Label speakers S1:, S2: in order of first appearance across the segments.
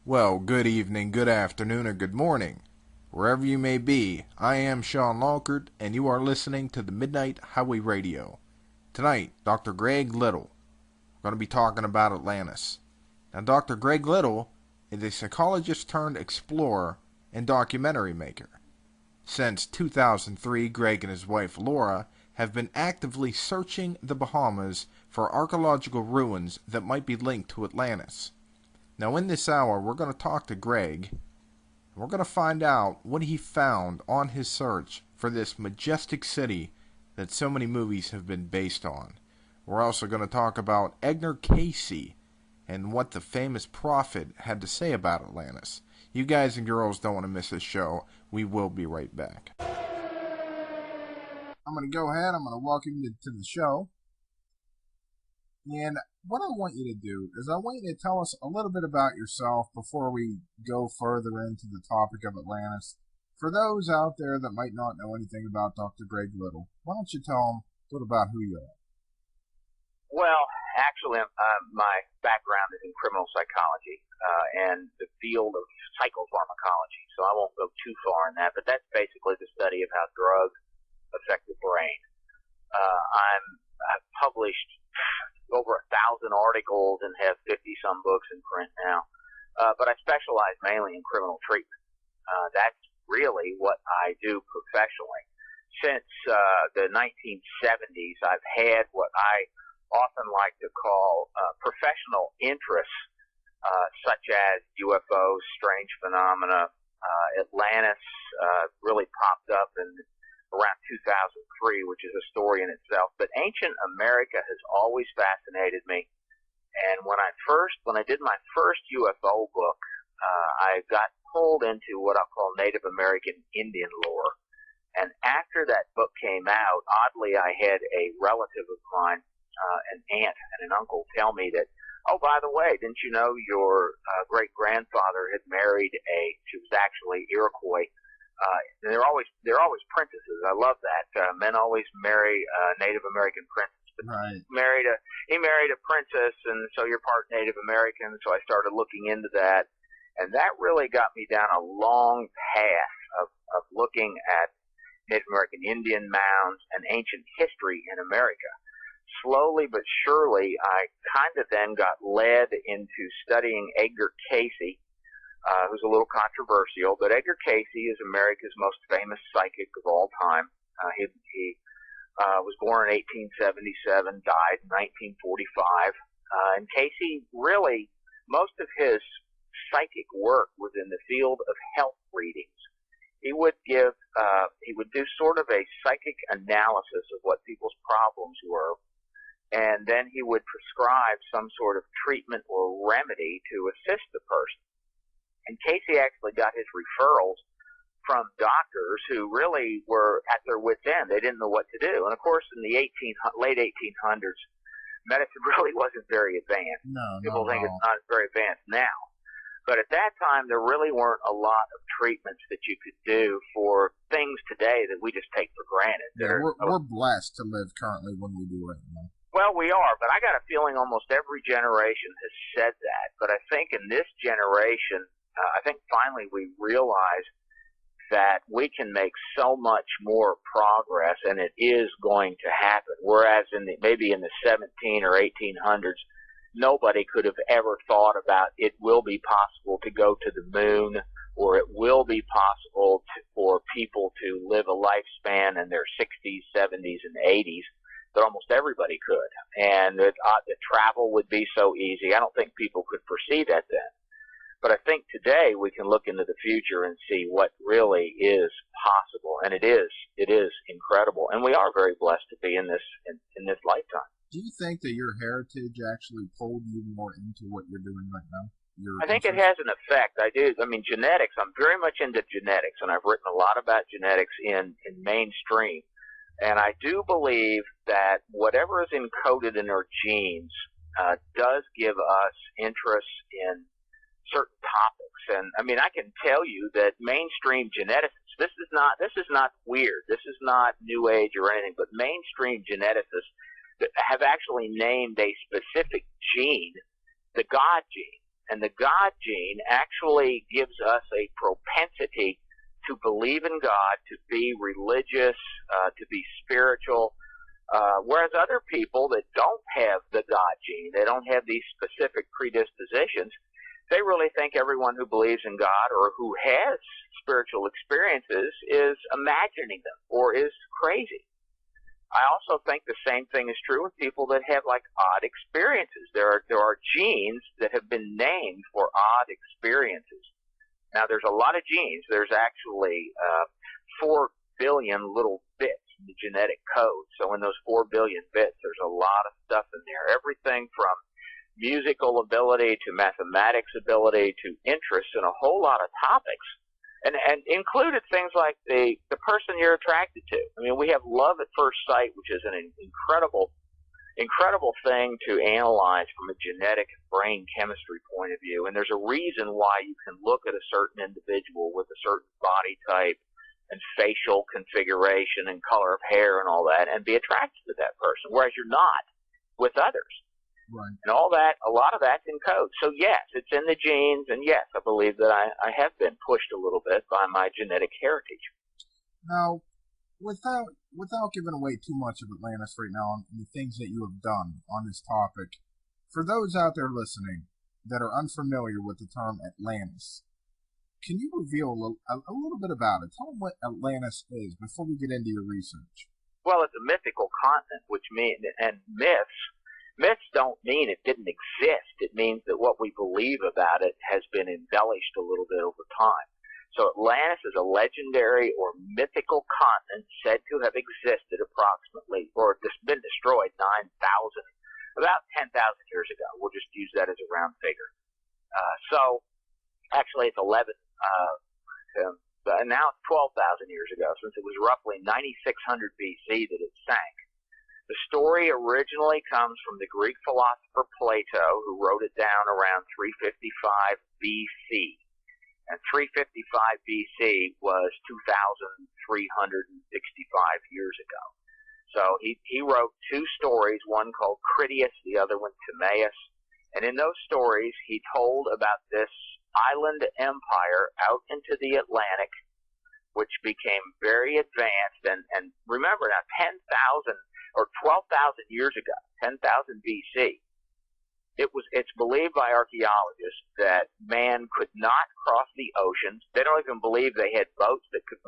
S1: Well, good evening, good afternoon, or good morning. Wherever you may be, I am Sean Lawkert, and you are listening to the Midnight Highway Radio. Tonight, Dr. Greg Little. We're going to be talking about Atlantis. Now, Dr. Greg Little is a psychologist turned explorer and documentary maker. Since 2003, Greg and his wife Laura have been actively searching the Bahamas for archaeological ruins that might be linked to Atlantis. Now, in this hour, we're going to talk to Greg. We're going to find out what he found on his search for this majestic city that so many movies have been based on. We're also going to talk about Edgar Cayce and what the famous prophet had to say about Atlantis. You guys and girls don't want to miss this show. We will be right back. I'm going to go ahead. I'm going to welcome you to the show. And what I want you to do is I want you to tell us a little bit about yourself before we go further into the topic of Atlantis. For those out there that might not know anything about Dr. Greg Little, why don't you tell them a little about who you are?
S2: Well, actually, my background is in criminal psychology and the field of psychopharmacology, so I won't go too far in that, but that's basically the study of how drugs affect the brain. I've published over 1,000 articles and have 50-some books in print now. But I specialize mainly in criminal treatment. That's really what I do professionally. Since the 1970s, I've had what I often like to call professional interests, such as UFOs, strange phenomena. Atlantis really popped up in around 2003, which is a story in itself. But ancient America has always fascinated me. And when I did my first UFO book, I got pulled into what I'll call Native American Indian lore. And after that book came out, oddly, I had a relative of mine, an aunt and an uncle, tell me that, oh, by the way, didn't you know your great-grandfather had married she was actually Iroquois. And they're always princesses. I love that. Men always marry Native American princesses. But
S1: Right.
S2: He married a princess, and so you're part Native American. So I started looking into that, and that really got me down a long path of looking at Native American Indian mounds and ancient history in America. Slowly but surely, I kind of then got led into studying Edgar Cayce, who's a little controversial, but Edgar Cayce is America's most famous psychic of all time. He was born in 1877, died in 1945, and Cayce really, most of his psychic work was in the field of health readings. He would do sort of a psychic analysis of what people's problems were, and then he would prescribe some sort of treatment or remedy to assist the person. And Cayce actually got his referrals from doctors who really were at their wits' end. They didn't know what to do. And, of course, in the late 1800s, medicine really wasn't very advanced.
S1: No,
S2: People think it's not very advanced now. But at that time, there really weren't a lot of treatments that you could do for things today that we just take for granted.
S1: Yeah, we're blessed to live currently when we do right now.
S2: Well, we are, but I got a feeling almost every generation has said that. But I think in this generation, I think finally we realize that we can make so much more progress, and it is going to happen. Whereas maybe in the 17 or 1800s, nobody could have ever thought about it will be possible to go to the moon, or it will be possible for people to live a lifespan in their 60s, 70s, and 80s. That almost everybody could, and that travel would be so easy. I don't think people could foresee that then. But I think today we can look into the future and see what really is possible, and it is incredible. And we are very blessed to be in this lifetime.
S1: Do you think that your heritage actually pulled you more into what you're doing right now?
S2: I think it has an effect. I do. I mean, genetics. I'm very much into genetics, and I've written a lot about genetics in mainstream. And I do believe that whatever is encoded in our genes does give us interest in certain topics. And I mean, I can tell you that mainstream geneticists, this is not weird. This is not New Age or anything, but mainstream geneticists have actually named a specific gene the God gene. And the God gene actually gives us a propensity to believe in God, to be religious, to be spiritual, whereas other people that don't have the God gene, they don't have these specific predispositions, they really think everyone who believes in God or who has spiritual experiences is imagining them or is crazy. I also think the same thing is true with people that have like odd experiences. There are genes that have been named for odd experiences. Now, there's a lot of genes. There's actually 4 billion little bits in the genetic code. So in those 4 billion bits, there's a lot of stuff in there. Everything from musical ability to mathematics ability to interest in a whole lot of topics. And included things like the person you're attracted to. I mean, we have love at first sight, which is an incredible thing to analyze from a genetic brain chemistry point of view. And there's a reason why you can look at a certain individual with a certain body type and facial configuration and color of hair and all that and be attracted to that person, whereas you're not with others.
S1: Right.
S2: And all that, a lot of that's in code. So yes, it's in the genes, and yes, I believe that I have been pushed a little bit by my genetic heritage.
S1: Now, without giving away too much of Atlantis right now and the things that you have done on this topic, for those out there listening that are unfamiliar with the term Atlantis, can you reveal a little bit about it? Tell them what Atlantis is before we get into your research.
S2: Well, it's a mythical continent, which means, and myths don't mean it didn't exist. It means that what we believe about it has been embellished a little bit over time. So Atlantis is a legendary or mythical continent said to have existed approximately, or been destroyed about 10,000 years ago. We'll just use that as a round figure. So actually it's 11, and now it's 12,000 years ago, since it was roughly 9600 BC that it sank. The story originally comes from the Greek philosopher Plato, who wrote it down around 355 BC. And 355 BC was 2,365 years ago. So he wrote 2 stories, one called Critias, the other one Timaeus. And in those stories, he told about this island empire out into the Atlantic, which became very advanced. And remember now, 10,000 or 12,000 years ago, 10,000 BC, it's believed by archaeologists that man could not cross the oceans. They don't even believe they had boats that could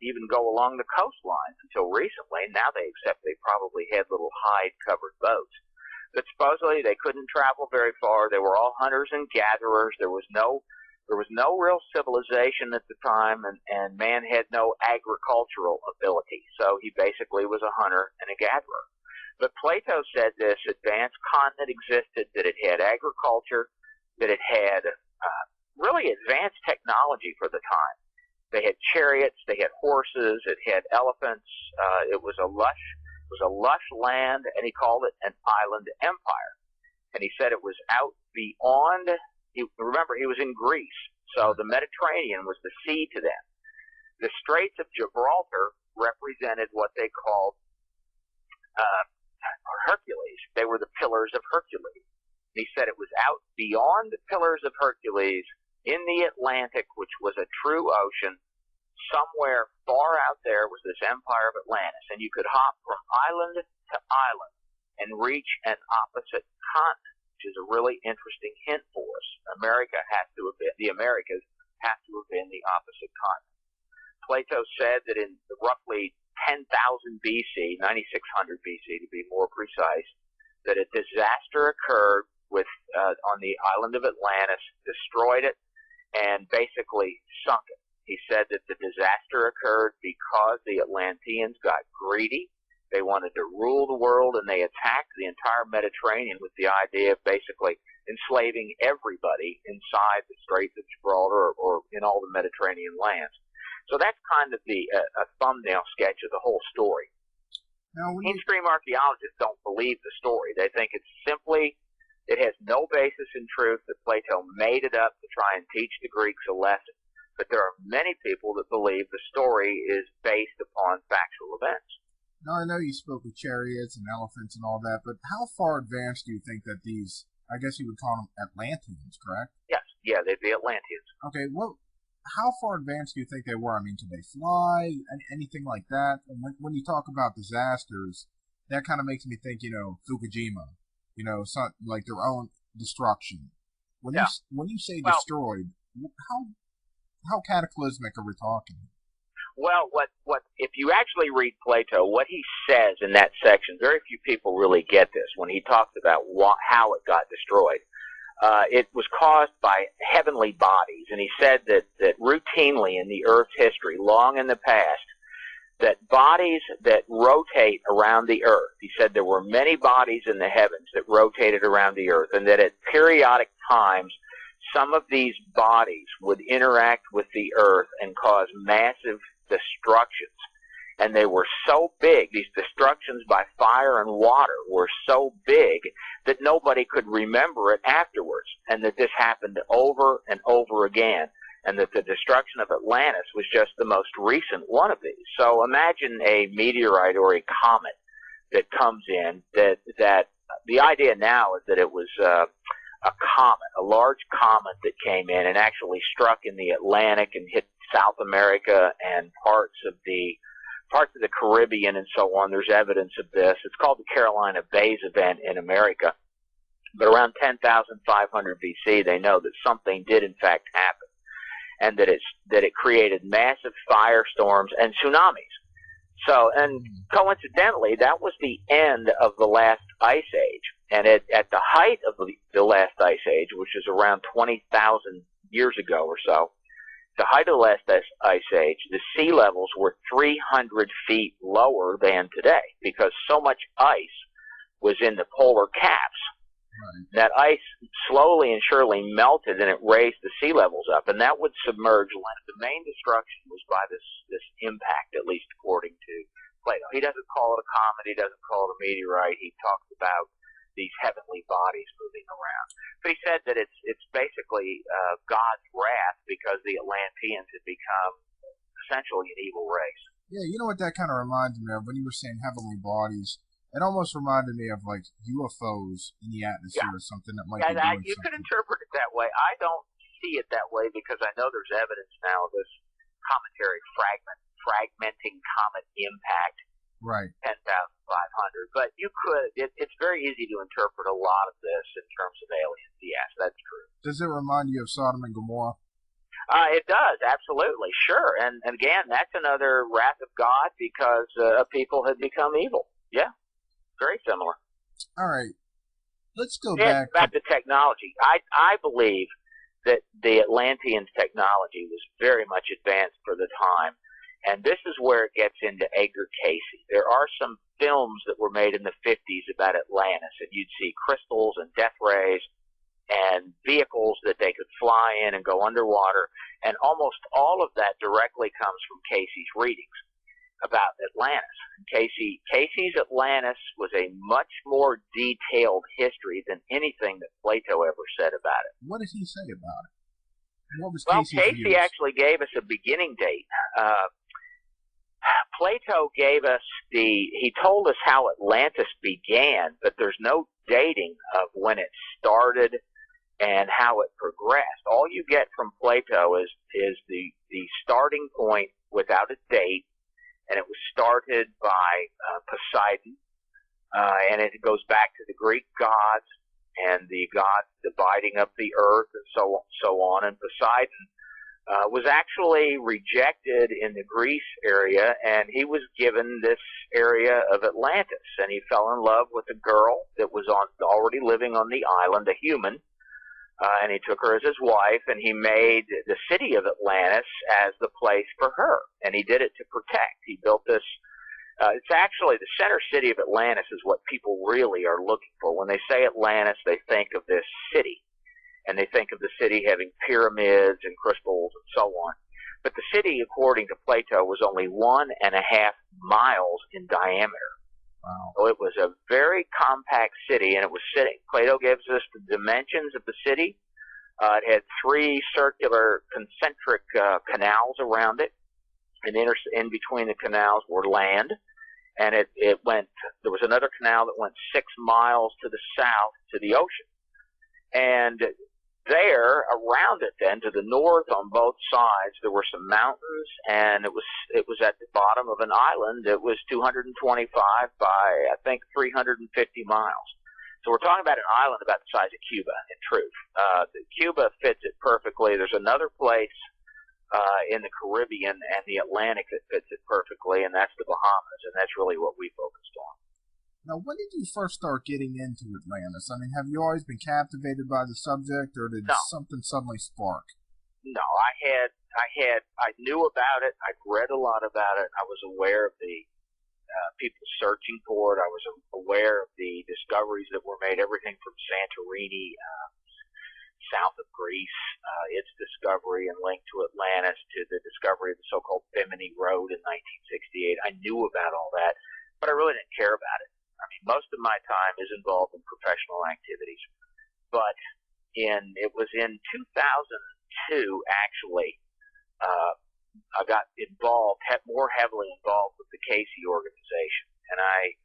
S2: even go along the coastlines until recently. Now they accept they probably had little hide-covered boats. But supposedly they couldn't travel very far. They were all hunters and gatherers. There was no real civilization at the time, and man had no agricultural ability. So he basically was a hunter and a gatherer. But Plato said this advanced continent existed, that it had agriculture, that it had really advanced technology for the time. They had chariots, they had horses, it had elephants. It was a lush land, and he called it an island empire. And he said it was out beyond. Remember, he was in Greece, so the Mediterranean was the sea to them. The Straits of Gibraltar represented what they called Hercules. They were the Pillars of Hercules. He said it was out beyond the Pillars of Hercules in the Atlantic, which was a true ocean. Somewhere far out there was this empire of Atlantis, and you could hop from island to island and reach an opposite continent, which is a really interesting hint for us. The Americas have to have been the opposite continent. Plato said that in roughly 10,000 BC, 9600 BC to be more precise, that a disaster occurred on the island of Atlantis, destroyed it, and basically sunk it. He said that the disaster occurred because the Atlanteans got greedy. They wanted to rule the world, and they attacked the entire Mediterranean with the idea of basically enslaving everybody inside the Straits of Gibraltar or in all the Mediterranean lands. So that's kind of a thumbnail sketch of the whole story.
S1: Now,
S2: mainstream archaeologists don't believe the story. They think it has no basis in truth, that Plato made it up to try and teach the Greeks a lesson. But there are many people that believe the story is based upon factual events.
S1: Now, I know you spoke of chariots and elephants and all that, but how far advanced do you think that these I guess you would call them Atlanteans, correct?
S2: Yes, yeah, they'd be Atlanteans.
S1: Okay, how far advanced do you think they were? I mean, could they fly? Anything like that? And when you talk about disasters, that kind of makes me think, Fukushima, like their own destruction.
S2: Yeah.
S1: When you say
S2: Well,
S1: destroyed, how cataclysmic are we talking?
S2: Well, what if you actually read Plato, what he says in that section, very few people really get this when he talks about how it got destroyed. It was caused by heavenly bodies, and he said that routinely in the Earth's history, long in the past, that bodies that rotate around the Earth, he said there were many bodies in the heavens that rotated around the Earth, and that at periodic times, some of these bodies would interact with the Earth and cause massive destructions. And they were so big, these destructions by fire and water were so big that nobody could remember it afterwards, and that this happened over and over again, and that the destruction of Atlantis was just the most recent one of these. So imagine a meteorite or a comet that comes in, that the idea now is that it was a comet, a large comet that came in and actually struck in the Atlantic and hit South America and parts of the Caribbean and so on. There's evidence of this. It's called the Carolina Bays event in America. But around 10,500 BC, they know that something did in fact happen, and that it created massive firestorms and tsunamis. So, and coincidentally, that was the end of the last ice age. And at the height of the last ice age, which is around 20,000 years ago or so, the height of the last ice age, the sea levels were 300 feet lower than today because so much ice was in the polar caps. Right. That ice slowly and surely melted, and it raised the sea levels up, and that would submerge land. The main destruction was by this impact, at least according to Plato. He doesn't call it a comet. He doesn't call it a meteorite. He talks about these heavenly bodies moving around. But he said that it's basically God's wrath because the Atlanteans had become essentially an evil race.
S1: Yeah, you know what that kind of reminds me of? When you were saying heavenly bodies, it almost reminded me of like UFOs in the atmosphere or something that might be doing
S2: you
S1: something.
S2: Could interpret it that way. I don't see it that way because I know there's evidence now of this cometary fragmenting comet impact.
S1: Right.
S2: 10,500. But you could, it's very easy to interpret a lot of this in terms of aliens. Yes, that's true.
S1: Does it remind you of Sodom and Gomorrah?
S2: It does, absolutely, sure. And again, that's another wrath of God because people had become evil. Yeah, very similar.
S1: All right. Let's go back
S2: to technology. I believe that the Atlanteans' technology was very much advanced for the time. And this is where it gets into Edgar Cayce. There are some films that were made in the 50s about Atlantis, and you'd see crystals and death rays and vehicles that they could fly in and go underwater, and almost all of that directly comes from Cayce's readings about Atlantis. Cayce's Atlantis was a much more detailed history than anything that Plato ever said about it.
S1: What did he say about it? What was
S2: Cayce actually gave us a beginning date. Plato gave us he told us how Atlantis began, but there's no dating of when it started and how it progressed. All you get from Plato is the starting point without a date, and it was started by Poseidon, and it goes back to the Greek gods and the gods dividing up the earth and so on. And Poseidon was actually rejected in the Greece area, and he was given this area of Atlantis, and he fell in love with a girl that was already living on the island, a human, and he took her as his wife, and he made the city of Atlantis as the place for her, and he did it to protect. He built this. It's actually the center city of Atlantis is what people really are looking for. When they say Atlantis, they think of this city, and they think of the city having pyramids and crystals and so on. But the city, according to Plato, was only 1.5 miles in diameter.
S1: Wow.
S2: So it was a very compact city, and it was sitting. Plato gives us the dimensions of the city. It had 3 circular concentric canals around it, and in between the canals were land. And there was another canal that went 6 miles to the south to the ocean. And there, around it then, to the north on both sides, there were some mountains, and it was at the bottom of an island that was 225 by, I think, 350 miles. So we're talking about an island about the size of Cuba, in truth. Cuba fits it perfectly. There's another place in the Caribbean and the Atlantic that fits it perfectly, and that's the Bahamas, and that's really what we focused on.
S3: Now, when did you first start getting into Atlantis? I mean, have you always been captivated by the subject, or did something suddenly spark?
S2: No, I knew about it. I'd read a lot about it. I was aware of the people searching for it. I was aware of the discoveries that were made, everything from Santorini, south of Greece, its discovery and link to Atlantis, to the discovery of the so-called Bimini Road in 1968. I knew about all that, but I really didn't care about it. I mean, most of my time is involved in professional activities, but it was in 2002, actually, I got involved, more heavily involved with the Casey organization, and I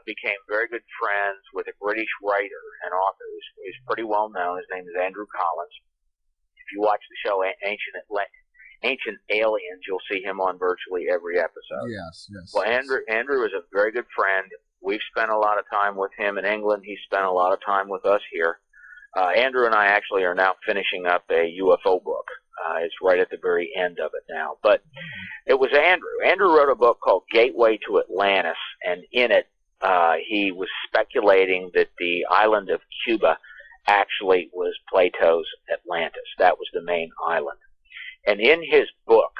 S2: became very good friends with a British writer and author who's pretty well known. His name is Andrew Collins. If you watch the show Ancient Aliens, you'll see him on virtually every episode.
S3: Yes.
S2: Well, Andrew is a very good friend. We've spent a lot of time with him in England. He's spent a lot of time with us here. Andrew and I actually are now finishing up a UFO book. It's right at the very end of it now. But it was Andrew. Andrew wrote a book called Gateway to Atlantis, and in it he was speculating that the island of Cuba actually was Plato's Atlantis. That was the main island. And in his book,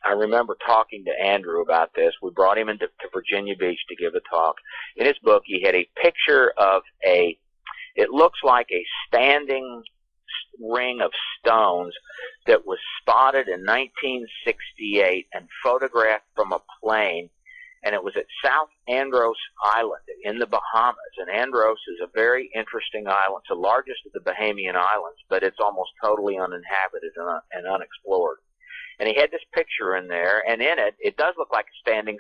S2: I remember talking to Andrew about this. We brought him to Virginia Beach to give a talk. In his book, he had a picture of it looks like a standing ring of stones that was spotted in 1968 and photographed from a plane, and it was at South Andros Island in the Bahamas. And Andros is a very interesting island. It's the largest of the Bahamian islands, but it's almost totally uninhabited and unexplored. And he had this picture in there, and in it, it does look like a standing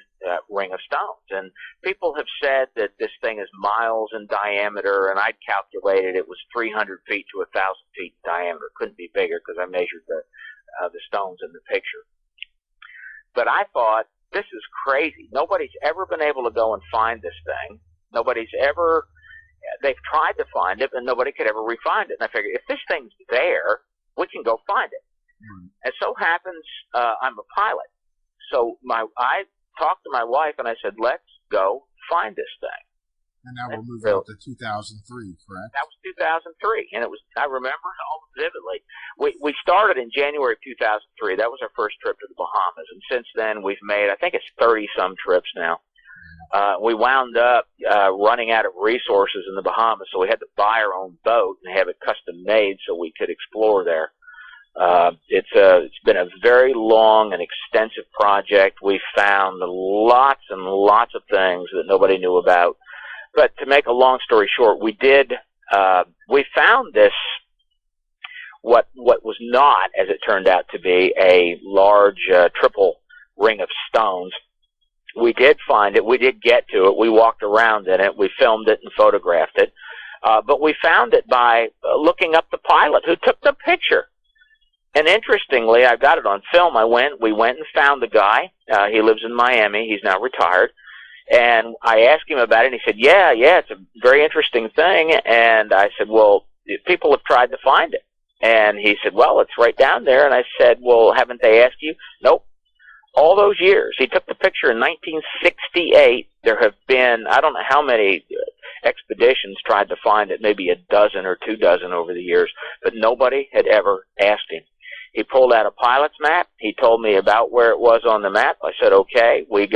S2: ring of stones. And people have said that this thing is miles in diameter, and I'd calculated it was 300 feet to 1,000 feet in diameter. It couldn't be bigger because I measured the stones in the picture. But I thought, this is crazy. Nobody's ever been able to go and find this thing. They've tried to find it, and nobody could ever re-find it. And I figured, if this thing's there, we can go find it. It so happens I'm a pilot. So I talked to my wife, and I said, let's go find this thing.
S3: And now we're moving up to 2003, correct?
S2: That was 2003, and I remember it all vividly. We started in January of 2003. That was our first trip to the Bahamas, and since then we've made, I think it's 30-some trips now. We wound up running out of resources in the Bahamas, so we had to buy our own boat and have it custom made so we could explore there. It's been a very long and extensive project. We found lots and lots of things that nobody knew about. But to make a long story short, we found this, what was not, as it turned out to be, a large triple ring of stones. We did find it. We did get to it. We walked around in it. We filmed it and photographed it. But we found it by looking up the pilot who took the picture. And interestingly, I got it on film. We went and found the guy. He lives in Miami. He's now retired. And I asked him about it, and he said, yeah, it's a very interesting thing. And I said, well, people have tried to find it. And he said, well, it's right down there. And I said, well, haven't they asked you? Nope. All those years. He took the picture in 1968. There have been, I don't know how many expeditions tried to find it, maybe a dozen or 24 over the years, but nobody had ever asked him. He pulled out a pilot's map. He told me about where it was on the map. I said, okay. We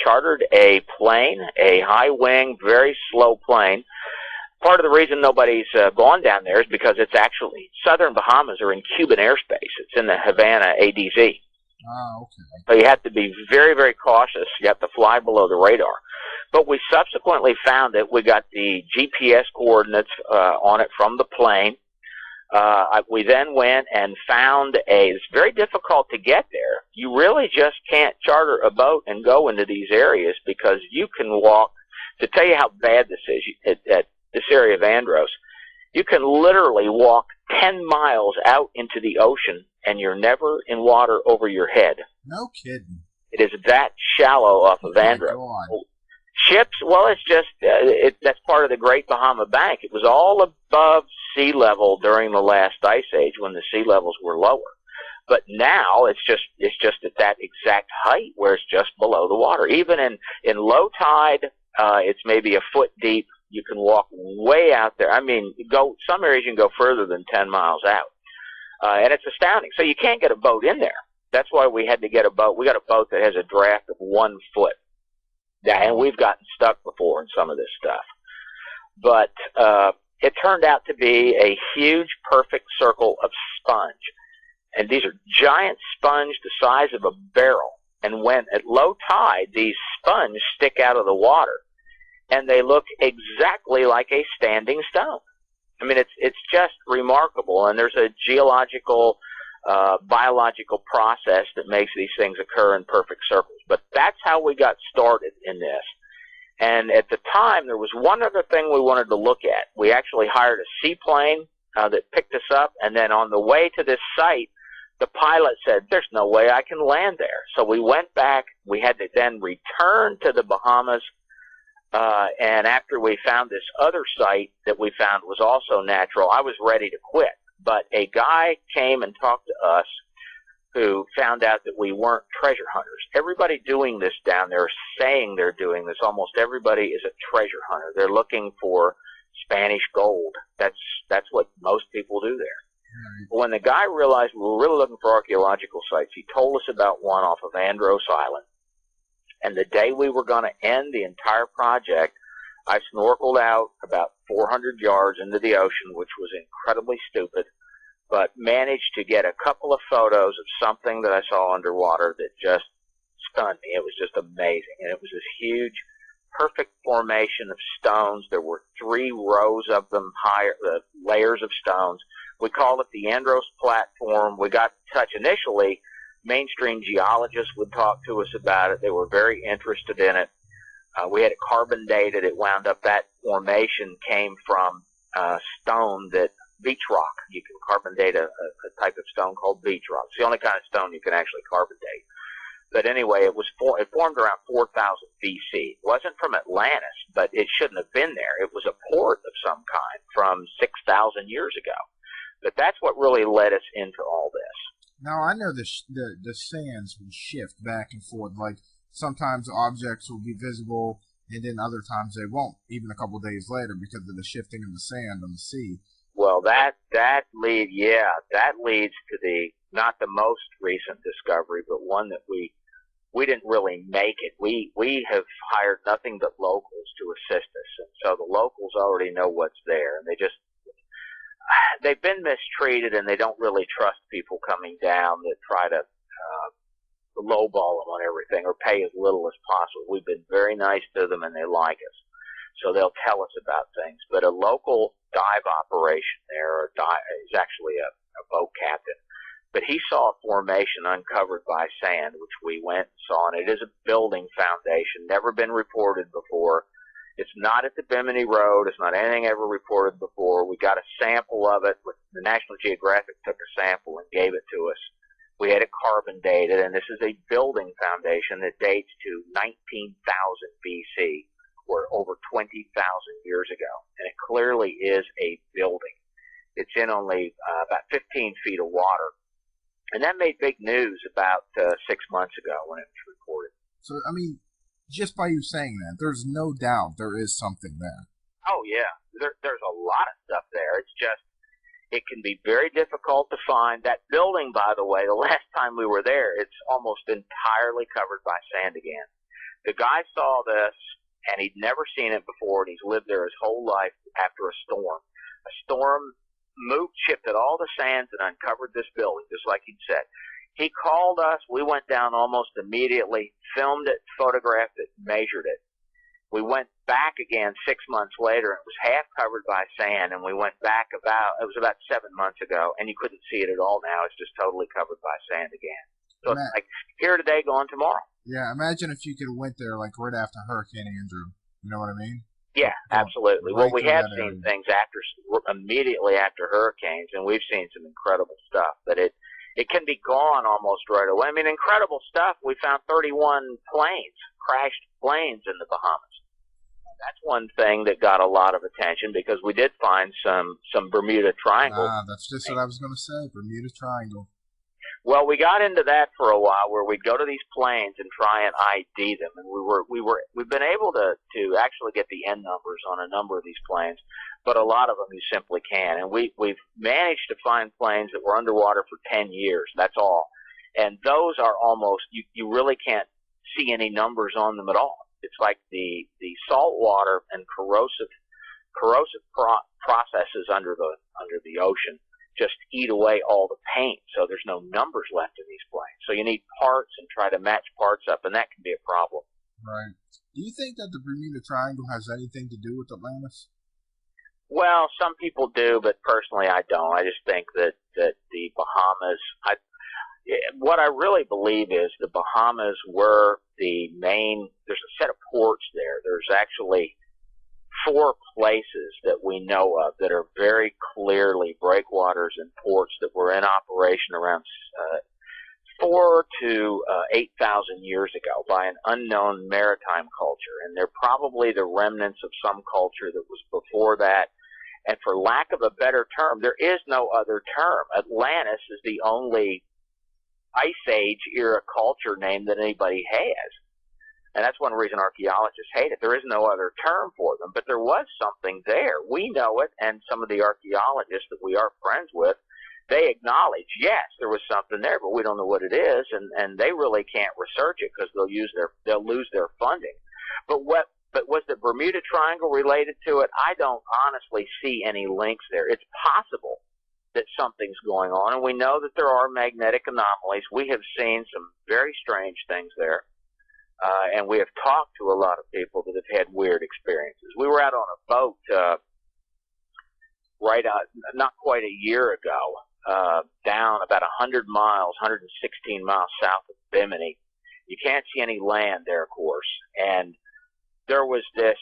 S2: chartered a plane, a high-wing, very slow plane. Part of the reason nobody's gone down there is because it's actually, southern Bahamas are in Cuban airspace. It's in the Havana ADZ.
S3: Oh, okay.
S2: So you have to be very, very cautious. You have to fly below the radar. But we subsequently found it. We got the GPS coordinates on it from the plane. We then went and found it's very difficult to get there. You really just can't charter a boat and go into these areas because you can walk, to tell you how bad this is, at this area of Andros,
S4: You can literally walk 10 miles out into the ocean, and you're never in water over your head.
S3: No kidding.
S4: It is that shallow off of Andros. Ships, well, it's just, that's part of the Great Bahama Bank. It was all above sea level during the last ice age when the sea levels were lower. But now it's just at that exact height where it's just below the water. Even in low tide, it's maybe a foot deep. You can walk way out there. I mean, some areas you can go further than 10 miles out. And it's astounding. So you can't get a boat in there. That's why we had to get a boat. We got a boat that has a draft of 1 foot. And we've gotten stuck before in some of this stuff. But it turned out to be a huge, perfect circle of sponge. And these are giant sponge the size of a barrel. And when at low tide, these sponge stick out of the water, and they look exactly like a standing stone. I mean, it's just remarkable. And there's a geological, biological process that makes these things occur in perfect circles. But that's how we got started in this. And at the time, there was one other thing we wanted to look at. We actually hired a seaplane that picked us up, and then on the way to this site, the pilot said, there's no way I can land there. So we went back. We had to then return to the Bahamas. And after we found this other site that we found was also natural, I was ready to quit. But a guy came and talked to us who found out that we weren't treasure hunters. Everybody doing this down there, saying they're doing this, almost everybody is a treasure hunter. They're looking for Spanish gold. That's what most people do there. When the guy realized we were really looking for archaeological sites, he told us about one off of Andros Island. And the day we were going to end the entire project, I snorkeled out about 400 yards into the ocean, which was incredibly stupid, but managed to get a couple of photos of something that I saw underwater that just stunned me. It was just amazing. And it was this huge, perfect formation of stones. There were 3 rows of them, higher, layers of stones. We called it the Andros Platform. We got in touch initially. Mainstream geologists would talk to us about it. They were very interested in it. We had it carbon dated. It wound up that formation came from stone that beach rock. You can carbon date a type of stone called beach rock. It's the only kind of stone you can actually carbon date. But anyway, it formed around 4000 BC. It wasn't from Atlantis, but it shouldn't have been there. It was a port of some kind from 6,000 years ago. But that's what really led us into all this.
S3: Now, I know the sands will shift back and forth. Like, sometimes objects will be visible, and then other times they won't, even a couple of days later, because of the shifting of the sand on the sea.
S4: Well, that leads to the, not the most recent discovery, but one that we didn't really make it. We have hired nothing but locals to assist us, and so the locals already know what's there, and they've been mistreated, and they don't really trust people coming down that try to lowball them on everything or pay as little as possible. We've been very nice to them, and they like us, so they'll tell us about things. But a local dive operation there, is actually a boat captain, but he saw a formation uncovered by sand, which we went and saw, and it is a building foundation, never been reported before. It's not at the Bimini Road. It's not anything ever reported before. We got a sample of it. The National Geographic took a sample and gave it to us. We had it carbon dated, and this is a building foundation that dates to 19,000 BC, or over 20,000 years ago. And it clearly is a building. It's in only about 15 feet of water. And that made big news about 6 months ago when it was reported.
S3: So, I mean, just by you saying that, there's no doubt there is something there.
S4: Oh, yeah. There's a lot of stuff there. It's just, it can be very difficult to find. That building, by the way, the last time we were there, it's almost entirely covered by sand again. The guy saw this, and he'd never seen it before, and he's lived there his whole life after a storm. A storm shifted all the sands and uncovered this building, just like he'd said. He called us. We went down almost immediately, filmed it, photographed it, measured it. We went back again 6 months later, and it was half covered by sand, and we went back it was about 7 months ago, and you couldn't see it at all now. It's just totally covered by sand again. So it's like here today, gone tomorrow.
S3: Yeah, imagine if you could have went there like right after Hurricane Andrew. You know what I mean?
S2: Yeah, absolutely.
S3: Right
S2: Well, we have seen things immediately after hurricanes, and we've seen some incredible stuff. But it can be gone almost right away. I mean, incredible stuff. We found 31 crashed planes in the Bahamas. That's one thing that got a lot of attention because we did find some Bermuda Triangle.
S3: That's just what I was going to say, Bermuda Triangle.
S2: Well, we got into that for a while, where we'd go to these planes and try and ID them, and we've been able to actually get the N numbers on a number of these planes, but a lot of them you simply can't. And we've managed to find planes that were underwater for 10 years. That's all, and those are almost you really can't see any numbers on them at all. It's like the salt water and corrosive processes under the ocean just eat away all the paint, so there's no numbers left in these planes. So you need parts and try to match parts up, and that can be a problem.
S3: Right. Do you think that the Bermuda Triangle has anything to do with Atlantis?
S2: Well, some people do, but personally I don't. I just think that the Bahamas, what I really believe is the Bahamas were the main, there's a set of ports there. There's actually 4 places that we know of that are very clearly breakwaters and ports that were in operation around 4 to 8,000 years ago by an unknown maritime culture. And they're probably the remnants of some culture that was before that. And for lack of a better term, there is no other term. Atlantis is the only Ice Age era culture name that anybody has. And that's one reason archaeologists hate it. There is no other term for them, but there was something there. We know it, and some of the archaeologists that we are friends with, they acknowledge, yes, there was something there, but we don't know what it is, and they really can't research it because they'll lose their funding. But was the Bermuda Triangle related to it? I don't honestly see any links there. It's possible that something's going on, and we know that there are magnetic anomalies. We have seen some very strange things there. And we have talked to a lot of people that have had weird experiences. We were out on a boat not quite a year ago, down about 100 miles, 116 miles south of Bimini. You can't see any land there, of course. And there was this,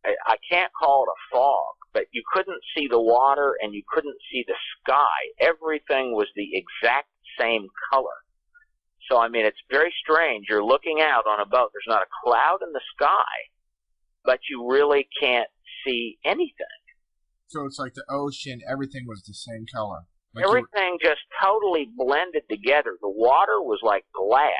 S2: I can't call it a fog, but you couldn't see the water and you couldn't see the sky. Everything was the exact same color. So, I mean, it's very strange. You're looking out on a boat. There's not a cloud in the sky, but you really can't see anything.
S3: So it's like the ocean, everything was the same color. Like
S2: everything just totally blended together. The water was like glass,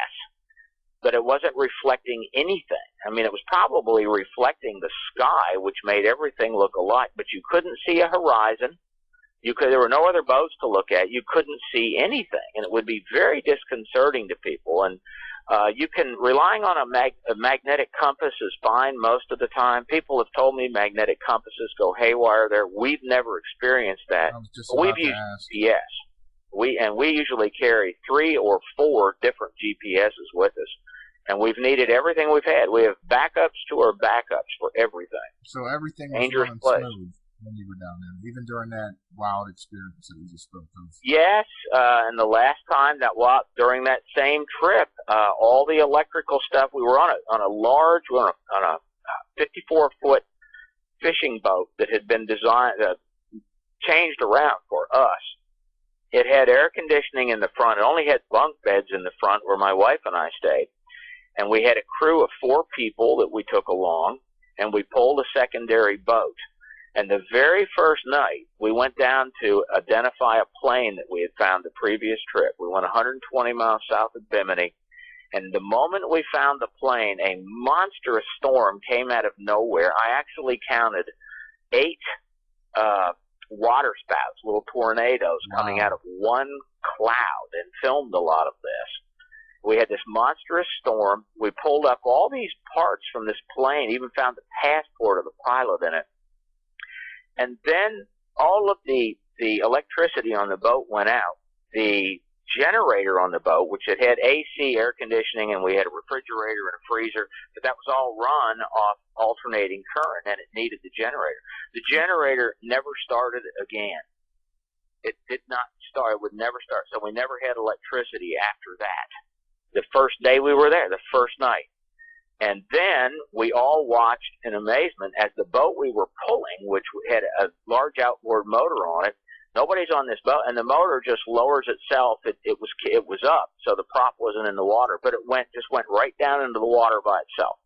S2: but it wasn't reflecting anything. I mean, it was probably reflecting the sky, which made everything look alike, but you couldn't see a horizon. There were no other boats to look at. You couldn't see anything, and it would be very disconcerting to people. And relying on a magnetic compass is fine most of the time. People have told me magnetic compasses go haywire there. We've never experienced that.
S3: I was just about to ask.
S2: Yes. We usually carry 3 or 4 different GPSs with us, and we've needed everything we've had. We have backups to our backups for everything.
S3: So everything was running smooth when you were down there, even during that wild experience that we just spoke of.
S2: Yes, and the last time during that same trip, all the electrical stuff, we were on a 54-foot fishing boat that had been changed around for us. It had air conditioning in the front. It only had bunk beds in the front where my wife and I stayed. And we had a crew of 4 people that we took along, and we pulled a secondary boat. And the very first night, we went down to identify a plane that we had found the previous trip. We went 120 miles south of Bimini, and the moment we found the plane, a monstrous storm came out of nowhere. I actually counted 8 water spouts, little tornadoes coming out of one cloud, and filmed a lot of this. We had this monstrous storm. We pulled up all these parts from this plane, even found the passport of the pilot in it. And then all of the electricity on the boat went out. The generator on the boat, which had AC, air conditioning, and we had a refrigerator and a freezer, but that was all run off alternating current, and it needed the generator. The generator never started again. It did not start. It would never start. So we never had electricity after that. The first day we were there, the first night.
S4: And then we all watched in amazement as the boat we were pulling, which had a large outboard motor on it. Nobody's on this boat, and the motor just lowers itself. It was up, so the prop wasn't in the water, but it just went right down into the water by itself.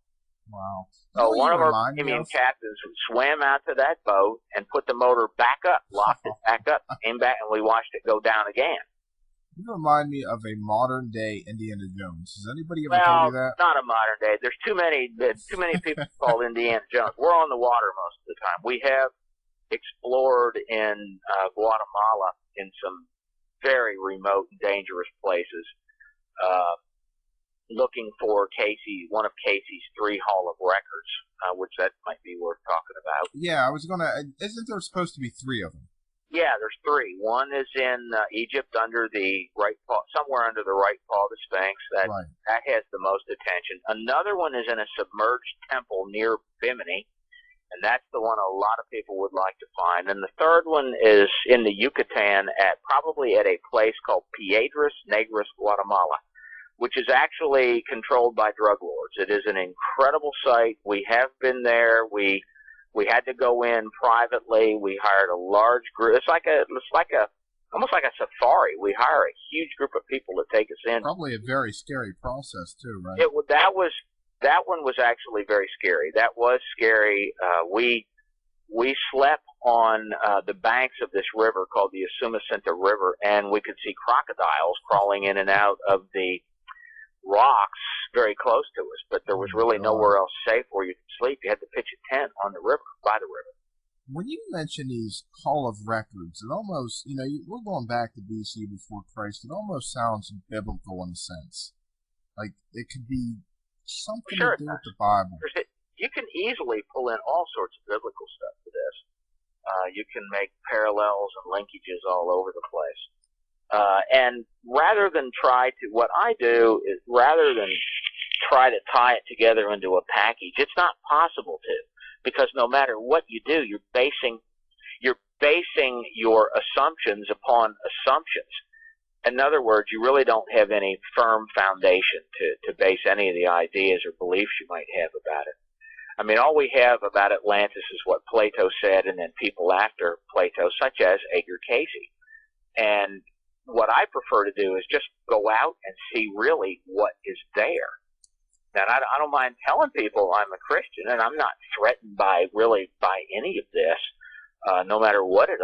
S3: Wow.
S4: So one of our Bohemian captains swam out to that boat and put the motor back up, locked it back up, came back, and we watched it go down again.
S3: You remind me of a modern day Indiana Jones. Has anybody ever told you that?
S4: Not a modern day. There's too many people called Indiana Jones. We're on the water most of the time. We have explored in Guatemala in some very remote and dangerous places, looking for one of Casey's 3 Hall of Records, which that might be worth talking about.
S3: Yeah, I was gonna. Isn't there supposed to be 3 of them?
S4: Yeah, there's 3. One is in Egypt under the right paw, somewhere under the right paw of the Sphinx. That has the most attention. Another one is in a submerged temple near Bimini, and that's the one a lot of people would like to find. And the third one is in the Yucatan probably at a place called Piedras Negras, Guatemala, which is actually controlled by drug lords. It is an incredible site. We have been there. We had to go in privately. We hired a large group. It's almost like a safari. We hire a huge group of people to take us in.
S3: Probably a very scary process too, right?
S4: That one was actually very scary. That was scary. We slept on the banks of this river called the Usumacinta River, and we could see crocodiles crawling in and out of the rocks very close to us, but there was really nowhere else safe where you could sleep. You had to pitch a tent on the river, by the river.
S3: When you mention these Hall of Records, it almost, we're going back to BC before Christ. It almost sounds biblical in a sense. Like it could be something to do with the Bible.
S4: You can easily pull in all sorts of biblical stuff to this. You can make parallels and linkages all over the place. And rather than what I do is rather than try to tie it together into a package, it's not possible to, because no matter what you do, you're basing your assumptions upon assumptions. In other words, you really don't have any firm foundation to base any of the ideas or beliefs you might have about it. I mean, all we have about Atlantis is what Plato said, and then people after Plato, such as Edgar Cayce. And what I prefer to do is just go out and see really what is there. And I don't mind telling people I'm a Christian, and I'm not threatened by any of this, no matter what it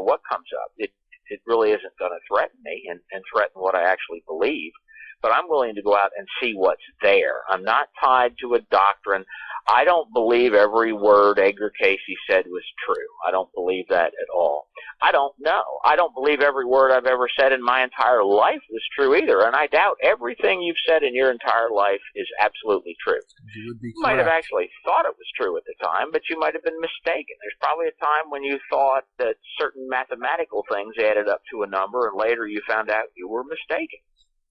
S4: what comes up. It really isn't going to threaten me and threaten what I actually believe. But I'm willing to go out and see what's there. I'm not tied to a doctrine. I don't believe every word Edgar Cayce said was true. I don't believe that at all. I don't know. I don't believe every word I've ever said in my entire life was true either, and I doubt everything you've said in your entire life is absolutely true.
S3: You would be
S4: You might have actually thought it was true at the time, but you might have been mistaken. There's probably a time when you thought that certain mathematical things added up to a number, and later you found out you were mistaken.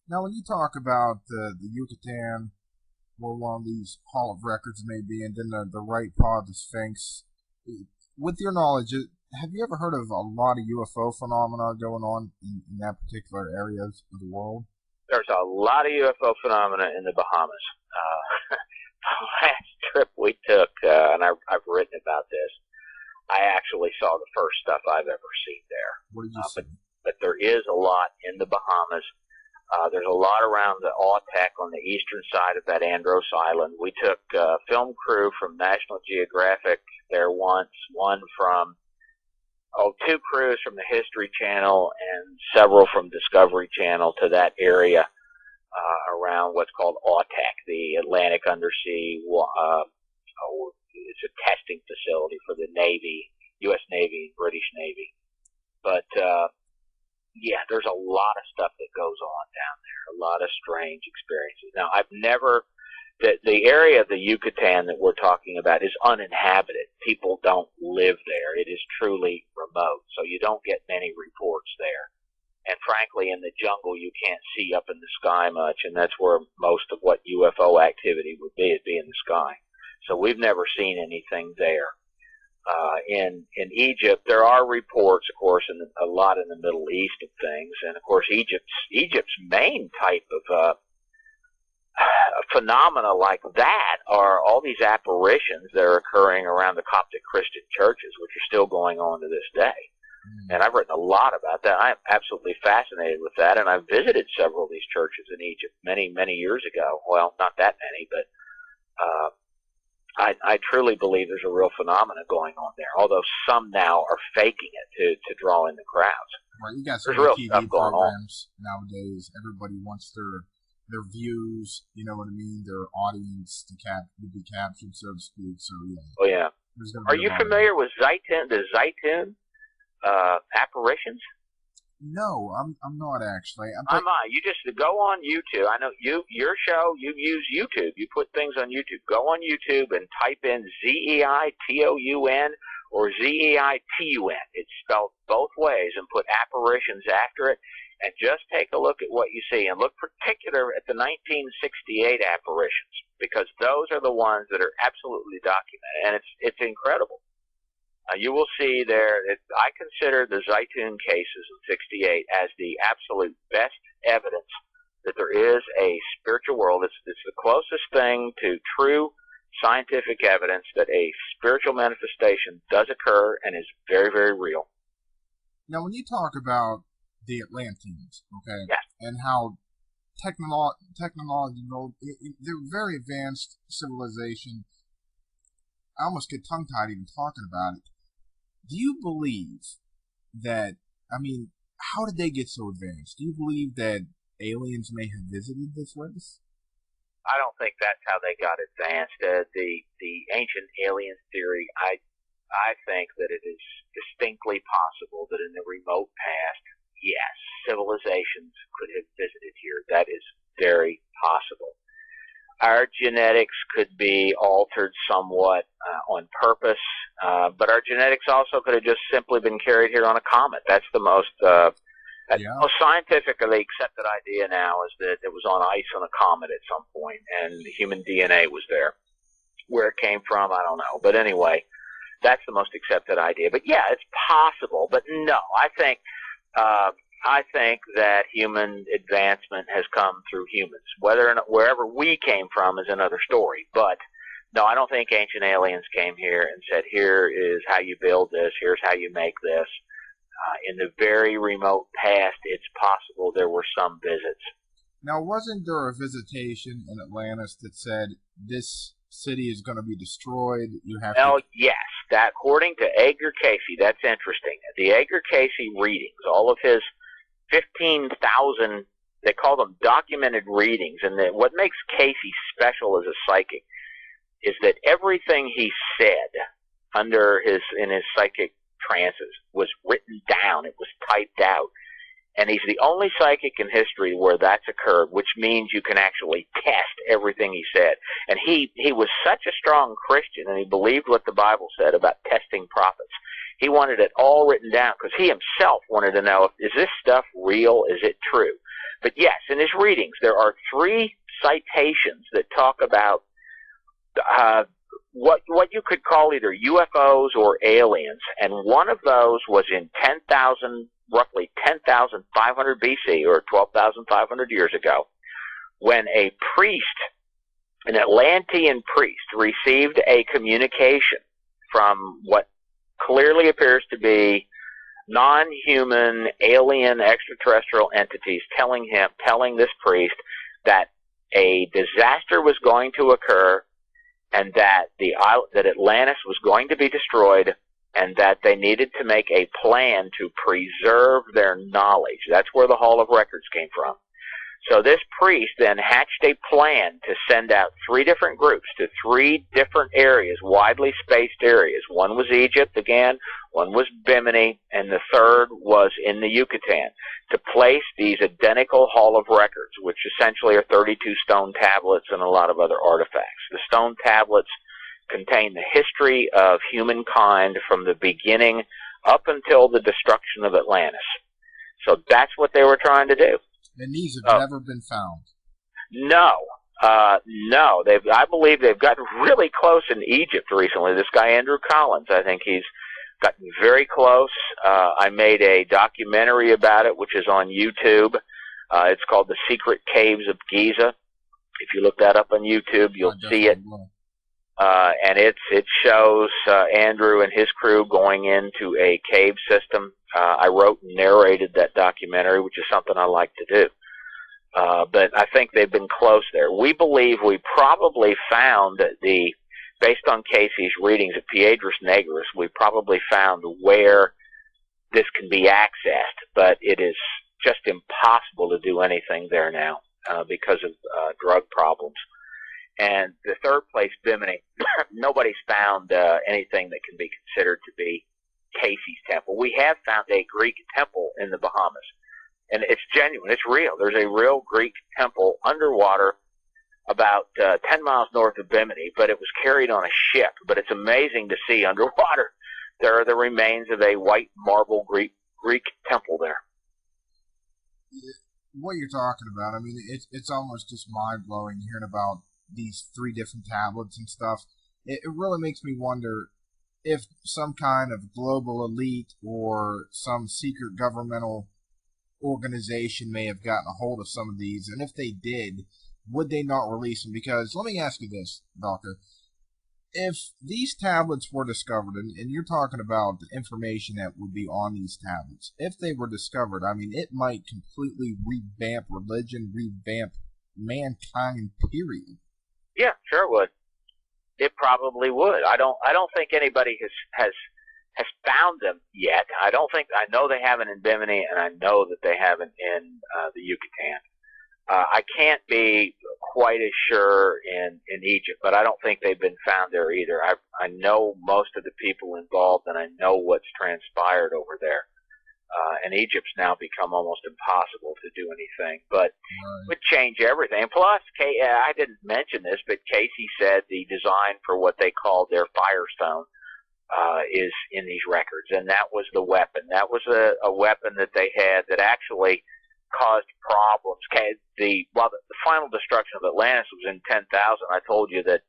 S3: Now, when you talk about the Yucatan, where one of these Hall of Records may be, and then the right paw of the Sphinx, with your knowledge, have you ever heard of a lot of UFO phenomena going on in that particular areas of the world?
S4: There's a lot of UFO phenomena in the Bahamas. The last trip we took, and I've written about this, I actually saw the first stuff I've ever seen there.
S3: What did you see?
S4: But there is a lot in the Bahamas. There's a lot around the Autec on the eastern side of that Andros Island. We took a film crew from National Geographic there once, two crews from the History Channel and several from Discovery Channel to that area around what's called Autec, the Atlantic Undersea. It's a testing facility for the Navy, U.S. Navy and British Navy. But yeah, there's a lot of stuff that goes on down there, a lot of strange experiences. Now, I've never, the area of the Yucatan that we're talking about is uninhabited. People don't live there. It is truly remote, so you don't get many reports there. And frankly, in the jungle, you can't see up in the sky much, and that's where most of what UFO activity would be, it'd be in the sky. So we've never seen anything there. In Egypt, there are reports, of course, a lot in the Middle East of things, and of course, Egypt's main type of phenomena like that are all these apparitions that are occurring around the Coptic Christian churches, which are still going on to this day. And I've written a lot about that. I'm absolutely fascinated with that, and I've visited several of these churches in Egypt many, many years ago. Well, not that many, but I truly believe there's a real phenomena going on there, although some now are faking it to draw in the crowds.
S3: Right, you got some
S4: there's real
S3: TV
S4: stuff going
S3: programs nowadays. Everybody wants their views, you know what I mean, their audience to be captured, so to speak. So yeah.
S4: Oh yeah. Are you familiar with Zaytun, the Zaytun apparitions?
S3: No, I'm not actually.
S4: You just go on YouTube. I know your show, you use YouTube. You put things on YouTube. Go on YouTube and type in ZEITOUN or ZEITUN. It's spelled both ways, and put apparitions after it, and just take a look at what you see, and look particular at the 1968 apparitions, because those are the ones that are absolutely documented, and it's incredible. You will see there, I consider the Zaytun cases in 68 as the absolute best evidence that there is a spiritual world. It's the closest thing to true scientific evidence that a spiritual manifestation does occur and is very, very real.
S3: Now, when you talk about the Atlanteans, okay,
S4: yeah,
S3: and how technological, they're very advanced civilization. I almost get tongue-tied even talking about it. Do you believe that, I mean, how did they get so advanced? Do you believe that aliens may have visited this place?
S4: I don't think that's how they got advanced. The ancient aliens theory, I think that it is distinctly possible that in the remote past, yes, civilizations could have visited here. That is very possible. Our genetics could be altered somewhat on purpose, but our genetics also could have just simply been carried here on a comet. That's the most most scientifically accepted idea now, is that it was on ice on a comet at some point, and human DNA was there. Where it came from, I don't know. But anyway, that's the most accepted idea. But yeah, it's possible. But no, I think that human advancement has come through humans. Whether or not wherever we came from is another story. But no, I don't think ancient aliens came here and said, here is how you build this, here's how you make this. In the very remote past, it's possible there were some visits.
S3: Now, wasn't there a visitation in Atlantis that said this city is going to be destroyed?
S4: Yes. That, according to Edgar Cayce, that's interesting. The Edgar Cayce readings, all of his 15,000, they call them documented readings, and what makes Cayce special as a psychic is that everything he said in his psychic trances was written down. It was typed out. And he's the only psychic in history where that's occurred, which means you can actually test everything he said. And he was such a strong Christian, and he believed what the Bible said about testing prophets. He wanted it all written down because he himself wanted to know, is this stuff real? Is it true? But yes, in his readings, there are 3 citations that talk about what you could call either UFOs or aliens, and one of those was in roughly 10,500 BC, or 12,500 years ago, when a priest, an Atlantean priest, received a communication from what clearly appears to be non-human, alien, extraterrestrial entities, telling this priest that a disaster was going to occur, and that Atlantis was going to be destroyed, and that they needed to make a plan to preserve their knowledge. That's where the Hall of Records came from. So this priest then hatched a plan to send out 3 different groups to 3 different areas, widely spaced areas. One was Egypt again, one was Bimini, and the third was in the Yucatan, to place these identical Hall of Records, which essentially are 32 stone tablets and a lot of other artifacts. The stone tablets contain the history of humankind from the beginning up until the destruction of Atlantis. So that's what they were trying to do.
S3: And these have never been found.
S4: No. No. I believe they've gotten really close in Egypt recently. This guy, Andrew Collins, I think he's gotten very close. I made a documentary about it, which is on YouTube. It's called The Secret Caves of Giza. If you look that up on YouTube, you'll see it. And it shows Andrew and his crew going into a cave system. I wrote and narrated that documentary, which is something I like to do. But I think they've been close there. We believe we probably found based on Casey's readings of Piedras Negras, we probably found where this can be accessed, but it is just impossible to do anything there now because of drug problems. And the third place, Bimini, nobody's found anything that can be considered to be Casey's temple. We have found a Greek temple in the Bahamas, and it's genuine. It's real. There's a real Greek temple underwater about 10 miles north of Bimini, but it was carried on a ship. But it's amazing to see underwater. There are the remains of a white marble Greek temple there.
S3: What you're talking about, I mean, it's almost just mind-blowing hearing about these 3 different tablets and stuff. It really makes me wonder if some kind of global elite or some secret governmental organization may have gotten a hold of some of these, and if they did, would they not release them? Because let me ask you this, Doctor. If these tablets were discovered, and you're talking about the information that would be on these tablets, if they were discovered, I mean, it might completely revamp religion, revamp mankind, period.
S4: Yeah, sure it would. It probably would. I don't think anybody has found them yet. I know they haven't in Bimini, and I know that they haven't in the Yucatan. I can't be quite as sure in Egypt, but I don't think they've been found there either. I know most of the people involved, and I know what's transpired over there. And Egypt's now become almost impossible to do anything, but it would change everything. And plus, I didn't mention this, but Casey said the design for what they called their Firestone is in these records, and that was the weapon. That was a weapon that they had that actually caused problems. The final destruction of Atlantis was in 10,000. I told you that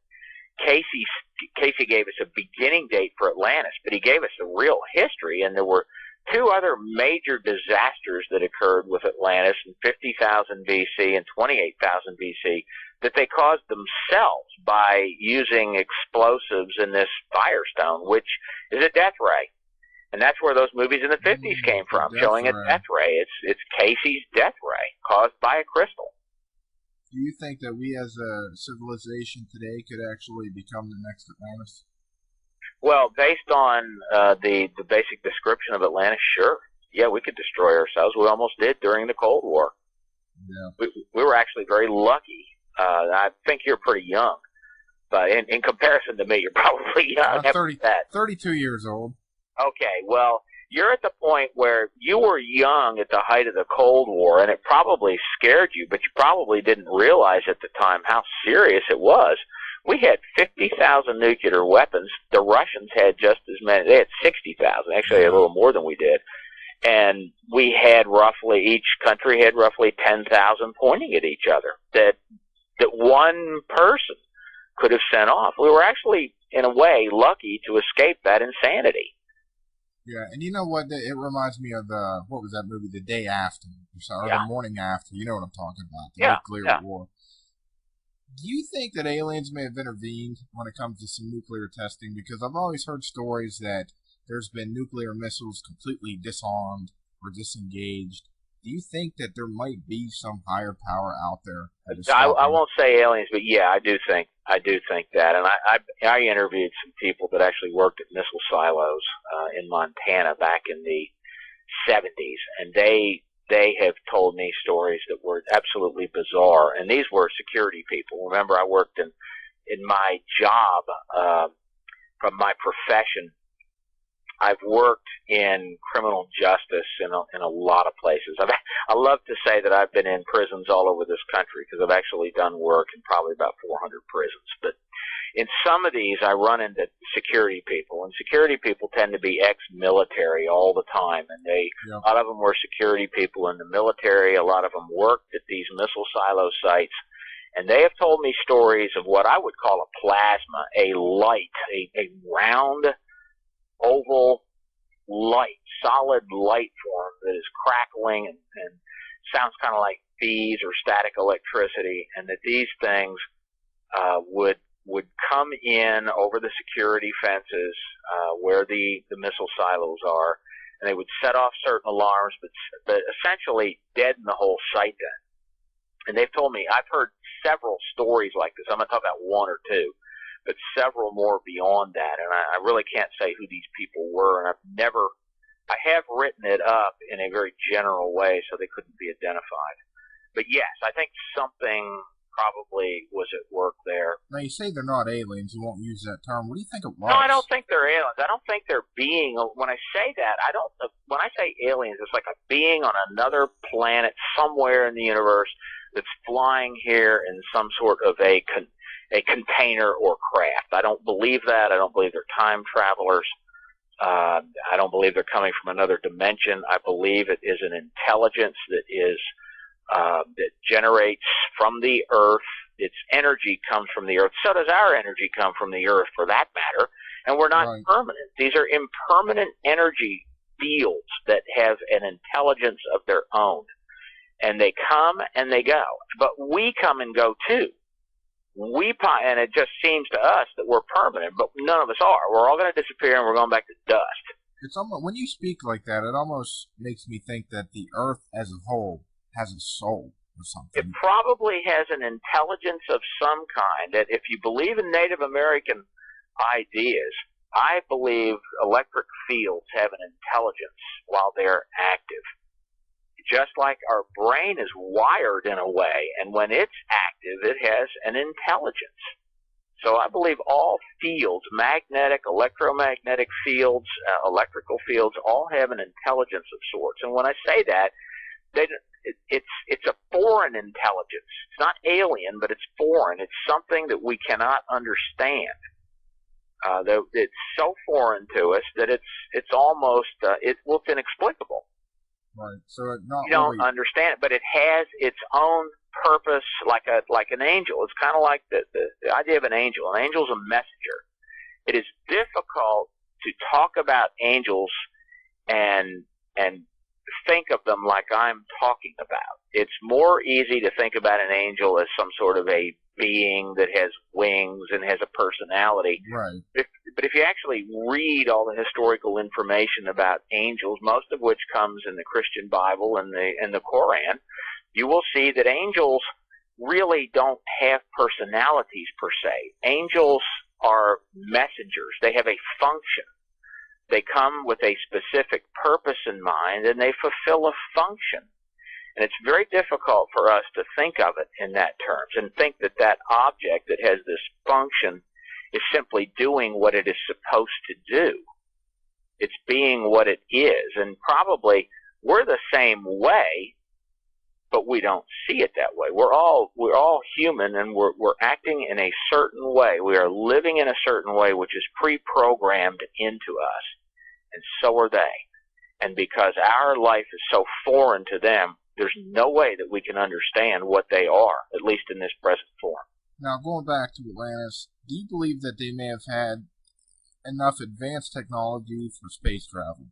S4: Casey gave us a beginning date for Atlantis, but he gave us the real history, and there were 2 other major disasters that occurred with Atlantis in 50,000 BC and 28,000 BC that they caused themselves by using explosives in this Firestone, which is a death ray. And that's where those movies in the 50s came from, showing a death ray. It's Casey's death ray caused by a crystal.
S3: Do you think that we as a civilization today could actually become the next Atlantis?
S4: Well, based on the basic description of Atlantis, sure. Yeah, we could destroy ourselves. We almost did during the Cold War. Yeah. We were actually very lucky. I think you're pretty young, but in comparison to me, you're probably young.
S3: 32 years old.
S4: Okay, well, you're at the point where you were young at the height of the Cold War, and it probably scared you, but you probably didn't realize at the time how serious it was. We had 50,000 nuclear weapons. The Russians had just as many. They had 60,000, actually a little more than we did. And we had each country had roughly 10,000 pointing at each other that one person could have sent off. We were actually, in a way, lucky to escape that insanity.
S3: Yeah, and you know what? It reminds me of what was that movie, The Day After, or The Morning After. You know what I'm talking about, the nuclear war. Do you think that aliens may have intervened when it comes to some nuclear testing? Because I've always heard stories that there's been nuclear missiles completely disarmed or disengaged. Do you think that there might be some higher power out there?
S4: I won't say aliens, but yeah, I do think that. And I interviewed some people that actually worked at missile silos in Montana back in the 70s, and they have told me stories that were absolutely bizarre. And these were security people. Remember, I worked in my job from my profession. I've worked in criminal justice in a lot of places. I love to say that I've been in prisons all over this country because I've actually done work in probably about 400 prisons. But in some of these, I run into security people, and security people tend to be ex-military all the time. And a lot of them were security people in the military. A lot of them worked at these missile silo sites. And they have told me stories of what I would call a plasma, a light, a round, oval light, solid light form that is crackling and
S2: sounds kind of like bees or static electricity, and that these things would come in over the security fences where the missile silos are, and they would set off certain alarms, but essentially deaden the whole site then. And they've told me, I've heard several stories like this. I'm going to talk about one or two, but several more beyond that. And I really can't say who these people were, and I have written it up in a very general way so they couldn't be identified. But yes, I think something probably was at work there.
S3: Now, you say they're not aliens. You won't use that term. What do you think it was?
S2: No, I don't think they're aliens. I don't think they're being. When I say that, when I say aliens, it's like a being on another planet somewhere in the universe that's flying here in some sort of a container or craft. I don't believe that. I don't believe they're time travelers. I don't believe they're coming from another dimension. I believe it is an intelligence that generates from the Earth. Its energy comes from the Earth. So does our energy come from the Earth, for that matter. And we're not permanent. These are impermanent energy fields that have an intelligence of their own. And they come and they go. But we come and go too. And it just seems to us that we're permanent, but none of us are. We're all going to disappear and we're going back to dust.
S3: It's almost, when you speak like that, it almost makes me think that the Earth as a whole has a soul or something.
S2: It probably has an intelligence of some kind. That if you believe in Native American ideas, I believe electric fields have an intelligence while they're active. Just like our brain is wired in a way, and when it's active, it has an intelligence. So I believe all fields, magnetic, electromagnetic fields, electrical fields, all have an intelligence of sorts. And when I say that, it's a foreign intelligence. It's not alien, but it's foreign. It's something that we cannot understand. It's so foreign to us that it's almost it's inexplicable.
S3: Right. So
S2: you don't understand it, but it has its own purpose, like an angel. It's kind of like the idea of an angel. An angel is a messenger. It is difficult to talk about angels and think of them like I'm talking about. It's more easy to think about an angel as some sort of a being that has wings and has a personality.
S3: Right.
S2: But if you actually read all the historical information about angels, most of which comes in the Christian Bible and the Koran, you will see that angels really don't have personalities per se. Angels are messengers. They have a function. They come with a specific purpose in mind, and they fulfill a function. And it's very difficult for us to think of it in that terms and think that that object that has this function is simply doing what it is supposed to do. It's being what it is. And probably we're the same way, but we don't see it that way. We're all human, and we're acting in a certain way. We are living in a certain way which is pre-programmed into us, and so are they. And because our life is so foreign to them, there's no way that we can understand what they are, at least in this present form.
S3: Now, going back to Atlantis, do you believe that they may have had enough advanced technology for space travel?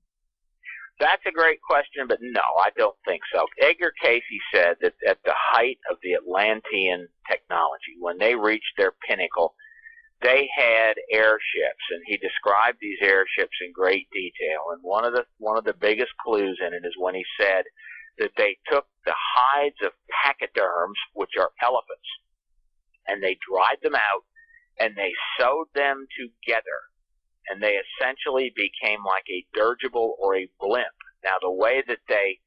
S2: That's a great question, but no, I don't think so. Edgar Casey said that at the height of the Atlantean technology, when they reached their pinnacle, they had airships, and he described these airships in great detail. And one of the biggest clues in it is when he said that they took the hides of pachyderms, which are elephants, and they dried them out, and they sewed them together, and they essentially became like a dirigible or a blimp. Now, the way that they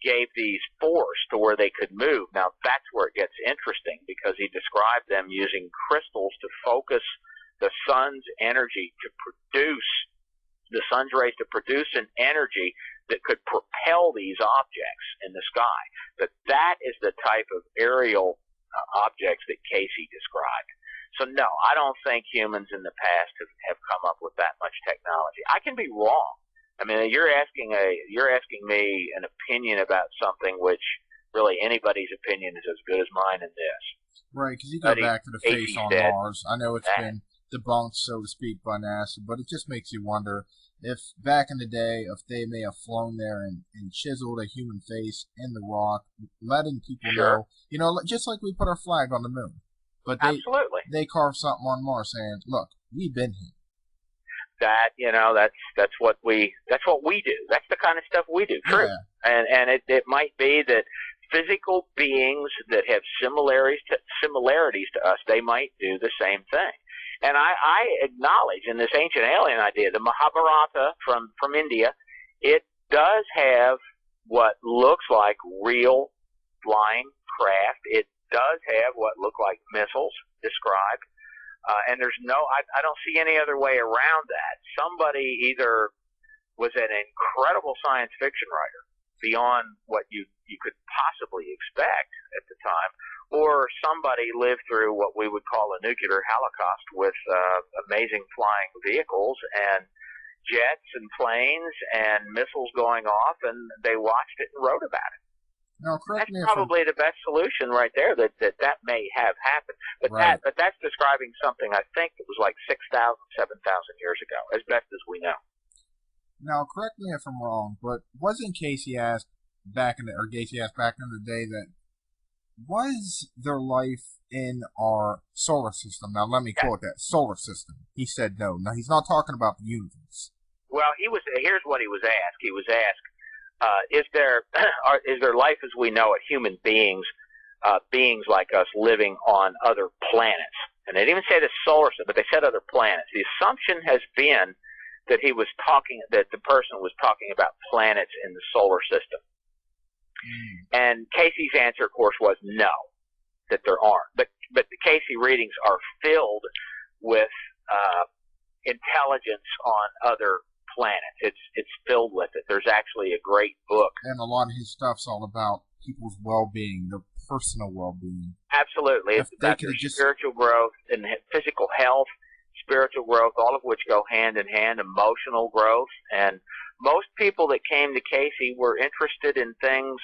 S2: gave these force to where they could move, now that's where it gets interesting, because he described them using crystals to focus the sun's energy to produce, the sun's rays to produce an energy that could propel these objects in the sky. But that is the type of aerial objects that Casey described. So no, I don't think humans in the past have come up with that much technology. I can be wrong. I mean, you're asking me an opinion about something which really anybody's opinion is as good as mine in this.
S3: Right, because you go back to the face on Mars. I know it's been debunked, so to speak, by NASA, but it just makes you wonder if back in the day, if they may have flown there and chiseled a human face in the rock, letting people know, just like we put our flag on the moon. But they carved something on Mars saying, look, we've been here.
S4: That's what we do. That's the kind of stuff we do. True. Yeah. And it might be that physical beings that have similarities to us, they might do the same thing. And I acknowledge in this ancient alien idea, the Mahabharata from India, it does have what looks like real flying craft. It does have what look like missiles described. And there's I don't see any other way around that. Somebody either was an incredible science fiction writer beyond what you could possibly expect at the time, or somebody lived through what we would call a nuclear holocaust with amazing flying vehicles and jets and planes and missiles going off, and they watched it and wrote about it.
S3: Now,
S4: that's probably the best solution right there. That may have happened, but that's describing something I think that was like 6,000, 7,000 years ago, as best as we know.
S3: Now, correct me if I'm wrong, but wasn't Gacy asked back in the day that was there life in our solar system? Now, let me quote that solar system. He said no. Now, he's not talking about the universe.
S4: Well, here's what he was asked. He was asked, is there life as we know it, human beings, beings like us living on other planets? And they didn't even say the solar system, but they said other planets. The assumption has been that that the person was talking about planets in the solar system. And Casey's answer, of course, was no, that there aren't. But the Casey readings are filled with intelligence on other planets. It's filled with it. There's actually a great book.
S3: And a lot of his stuff's all about people's well-being, their personal well-being.
S4: Absolutely. It's about their spiritual growth and physical health, spiritual growth, all of which go hand in hand, emotional growth. And most people that came to Casey were interested in things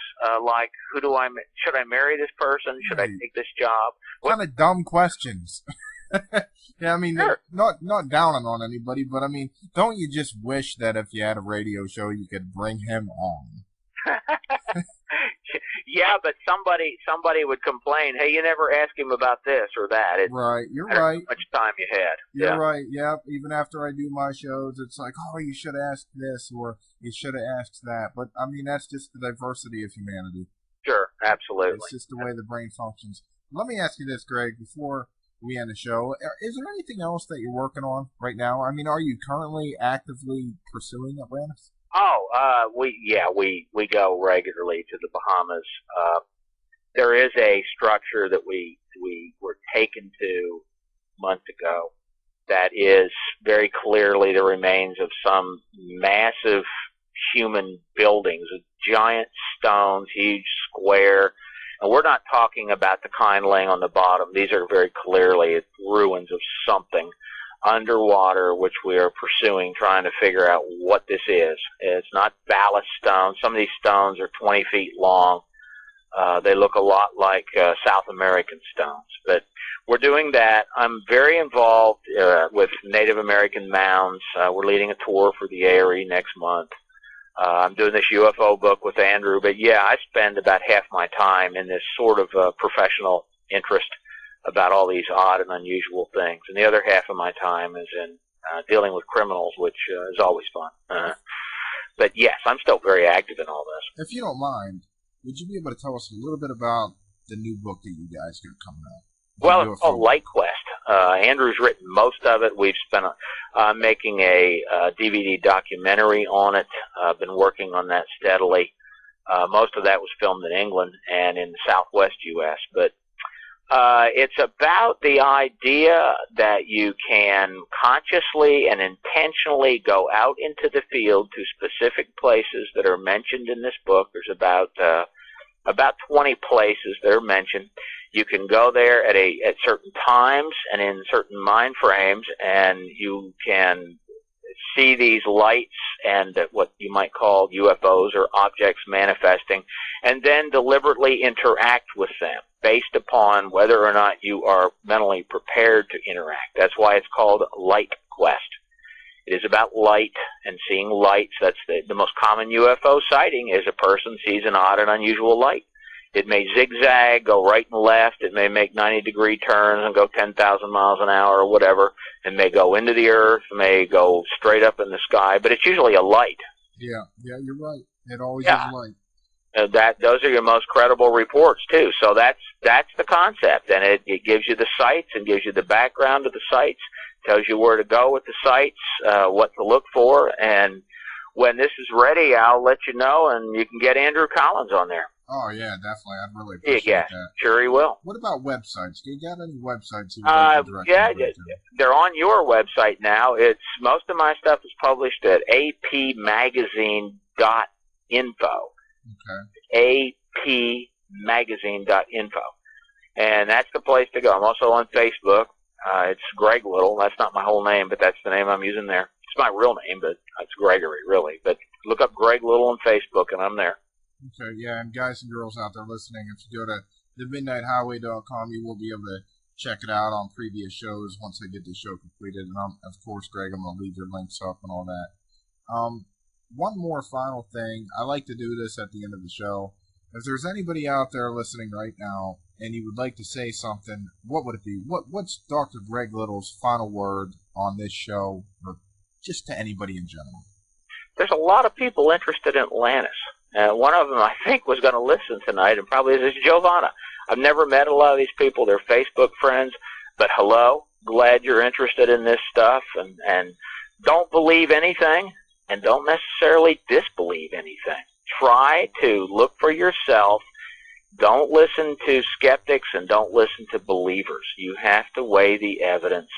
S4: like, should I marry this person? Should I take this job?
S3: Kind of dumb questions. Yeah, I mean, sure. not downing on anybody, but I mean, don't you just wish that if you had a radio show, you could bring him on?
S4: Yeah, but somebody would complain, hey, you never ask him about this or that.
S3: Right, you're right.
S4: How much time you had.
S3: You're right, yeah. Even after I do my shows, it's like, oh, you should ask this or you should have asked that. But, I mean, that's just the diversity of humanity.
S4: Sure, absolutely.
S3: It's just the way the brain functions. Let me ask you this, Greg, before we end the show. Is there anything else that you're working on right now? I mean, are you currently actively pursuing Atlantis?
S4: Oh, we go regularly to the Bahamas. There is a structure that we were taken to months ago that is very clearly the remains of some massive human buildings, giant stones, huge square. And we're not talking about the kind laying on the bottom. These are very clearly ruins of something underwater, which we are pursuing, trying to figure out what this is. It's not ballast stones. Some of these stones are 20 feet long. They look a lot like South American stones. But we're doing that. I'm very involved with Native American mounds. We're leading a tour for the ARE next month. I'm doing this UFO book with Andrew. But, yeah, I spend about half my time in this sort of professional interest about all these odd and unusual things. And the other half of my time is in dealing with criminals, which is always fun. But, yes, I'm still very active in all this.
S3: If you don't mind, would you be able to tell us a little bit about the new book that you guys got coming out?
S4: Well, it's called Light Quest. Andrew's written most of it. We've spent making a DVD documentary on it. I've been working on that steadily. Most of that was filmed in England and in the southwest U.S., but it's about the idea that you can consciously and intentionally go out into the field to specific places that are mentioned in this book. There's about 20 places that are mentioned. You can go there at certain times and in certain mind frames, and you can see these lights and what you might call UFOs or objects manifesting, and then deliberately interact with them based upon whether or not you are mentally prepared to interact. That's why it's called Light Quest. It is about light and seeing lights. That's the most common UFO sighting is a person sees an odd and unusual light. It may zigzag, go right and left. It may make 90-degree turns and go 10,000 miles an hour or whatever. It may go into the earth, may go straight up in the sky, but it's usually a light.
S3: Yeah, you're right. It always is light.
S4: Those are your most credible reports too. So that's the concept, and it gives you the sites and gives you the background of the sites, tells you where to go with the sites, what to look for, and when this is ready, I'll let you know, and you can get Andrew Collins on there.
S3: Oh yeah, definitely. I'd really appreciate that.
S4: Sure he will.
S3: What about websites? Do you got any websites?
S4: They're on your website now. Most of my stuff is published at apmagazine.info.
S3: Okay.
S4: apmagazine.info. And that's the place to go. I'm also on Facebook. It's Greg Little. That's not my whole name, but that's the name I'm using there. It's my real name, but it's Gregory, really. But look up Greg Little on Facebook, and I'm there.
S3: Okay, yeah, and guys and girls out there listening, if you go to themidnighthighway.com, you will be able to check it out on previous shows once I get the show completed. And of course, Greg, I'm going to leave your links up and all that. One more final thing. I like to do this at the end of the show. If there's anybody out there listening right now and you would like to say something, what would it be? What's Dr. Greg Little's final word on this show, or just to anybody in general?
S4: There's a lot of people interested in Atlantis. One of them, I think, was going to listen tonight, and probably is Giovanna. I've never met a lot of these people. They're Facebook friends. But hello, glad you're interested in this stuff. And don't believe anything, and don't necessarily disbelieve anything. Try to look for yourself. Don't listen to skeptics, and don't listen to believers. You have to weigh the evidence,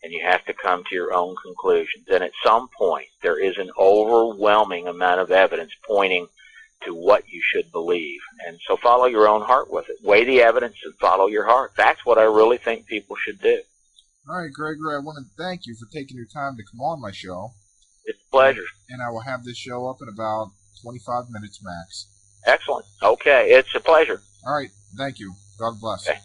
S4: and you have to come to your own conclusions. And at some point, there is an overwhelming amount of evidence pointing to what you should believe. And so follow your own heart with it. Weigh the evidence and follow your heart. That's what I really think people should do.
S3: All right, Gregory, I want to thank you for taking your time to come on my show.
S4: It's a pleasure.
S3: And I will have this show up in about 25 minutes max.
S4: Excellent. Okay, it's a pleasure.
S3: All right, thank you. God bless.
S4: Okay.